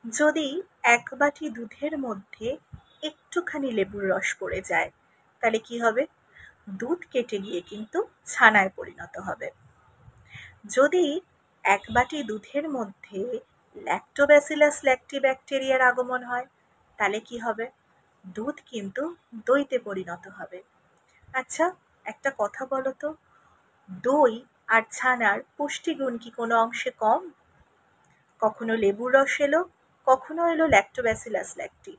যদি এক বাটি দুধের মধ্যে একটুখানি লেবুর রস পড়ে যায় তাহলে কি হবে? দুধ কেটে গিয়ে কিন্তু ছানায় পরিণত হবে। যদি এক বাটি দুধের মধ্যে ল্যাক্টোব্যাসিলাস ল্যাক্টিব্যাকটেরিয়ার আগমন হয় তাহলে কি হবে? দুধ কিন্তু দইতে পরিণত হবে। আচ্ছা, একটা কথা বলো তো, দই আর ছানার পুষ্টিগুণ কি কোনো অংশে কম? কখনো লেবুর রস এলো, কখনো এলো ল্যাক্টোব্যাসিলাস ল্যাক্টি,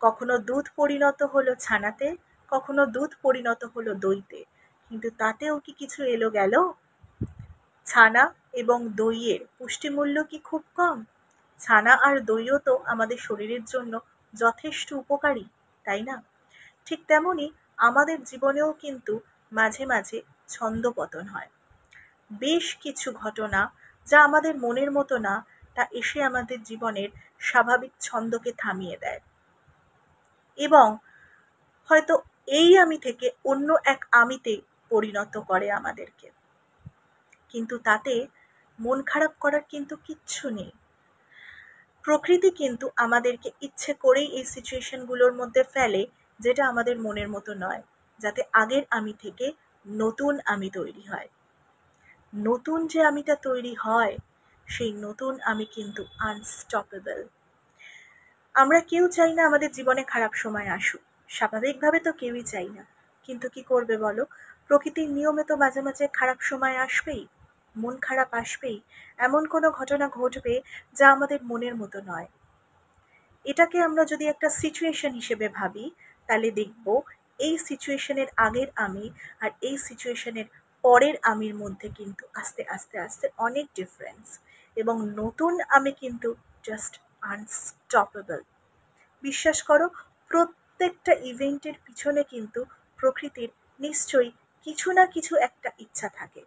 কখনো দুধ পরিণত হলো ছানাতে, কখনো দুধ পরিণত হলো দইতে, কিন্তু তাতেও কি কিছু এলো গেল? ছানা এবং দইয়ের পুষ্টিমূল্য কি খুব কম? ছানা আর দইও তো আমাদের শরীরের জন্য যথেষ্ট উপকারী, তাই না? ঠিক তেমনই আমাদের জীবনেও কিন্তু মাঝে মাঝে ছন্দপতন হয়। বেশ কিছু ঘটনা যা আমাদের মনের মতো না, তা এসে আমাদের জীবনের স্বাভাবিক ছন্দকে থামিয়ে দেয় এবং হয়তো এই আমি থেকে অন্য এক আমিতে পরিণত করে আমাদেরকে। কিন্তু তাতে মন খারাপ করার কিন্তু কিচ্ছু নেই। প্রকৃতি কিন্তু আমাদেরকে ইচ্ছে করেই এই সিচুয়েশনগুলোর মধ্যে ফেলে যেটা আমাদের মনের মতো নয়, যাতে আগের আমি থেকে নতুন আমি তৈরি হয়। নতুন যে আমিটা তৈরি হয়, সেই নতুন আমি কিন্তু আনস্টপেবল। আমরা কেউ চাই না আমাদের জীবনে খারাপ সময় আসুক, স্বাভাবিকভাবে তো কেউই চাই না। কিন্তু কি করবে বলো, প্রকৃতির নিয়মে তো মাঝে মাঝে খারাপ সময় আসবেই, মন খারাপ আসবেই, এমন কোনো ঘটনা ঘটবে যা আমাদের মনের মতো নয়। এটাকে আমরা যদি একটা সিচুয়েশন হিসেবে ভাবি তাহলে দেখব এই সিচুয়েশনের আগের আমি আর এই সিচুয়েশনের পরের আমির মধ্যে কিন্তু আস্তে আস্তে আস্তে অনেক ডিফারেন্স, এবং নতুন আমি কিন্তু জাস্ট আনস্টপেবল। বিশ্বাস করো, প্রত্যেকটা ইভেন্টের পিছনে কিন্তু প্রকৃতির নিশ্চয়ই কিছু না কিছু একটা ইচ্ছা থাকে।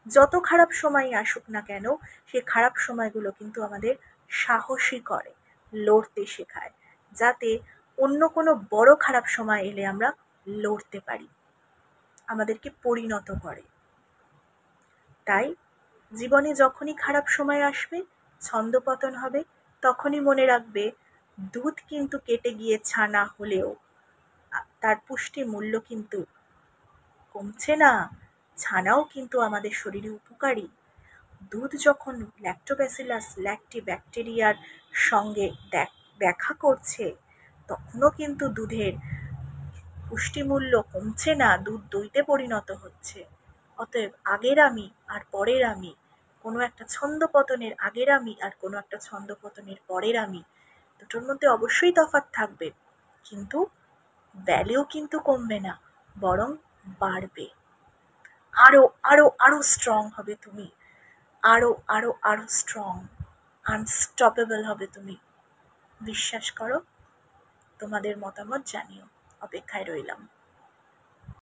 যত খারাপ সময় আসুক না কেন, সেই খারাপ সময়গুলো কিন্তু আমাদের সাহসী করে, লড়তে শেখায়, যাতে অন্য কোনো বড় খারাপ সময় এলে আমরা লড়তে পারি, আমাদেরকে পরিণত করে। তাই জীবনে যখনই খারাপ সময় আসবে, ছন্দপতন হবে, তখনই মনে রাখবে দুধ কিন্তু কেটে গিয়ে ছানা হলেও তার পুষ্টি মূল্য কিন্তু কমছে না। ছানাও কিন্তু আমাদের শরীরে উপকারী। দুধ যখন ল্যাক্টোব্যাসিলাস ল্যাক্টিব্যাকটেরিয়ার সঙ্গে দেখা করছে, তখনও কিন্তু দুধের পুষ্টিমূল্য কমছে না, দুধ দইতে পরিণত হচ্ছে। অতএব আগের আমি আর পরের আমি, কোনো একটা ছন্দপতনের আগের আমি আর কোনো একটা ছন্দপতনের পরের আমি, দুটোর মধ্যে অবশ্যই তফাৎ থাকবে, কিন্তু ভ্যালিউ কিন্তু কমবে না, বরং বাড়বে। আরো আরো আরো স্ট্রং হবে তুমি, আরো আরো আরো স্ট্রং, আনস্টপেবল হবে তুমি। বিশ্বাস করো। তোমাদের মতামত জানিও, অপেক্ষায় রইলাম।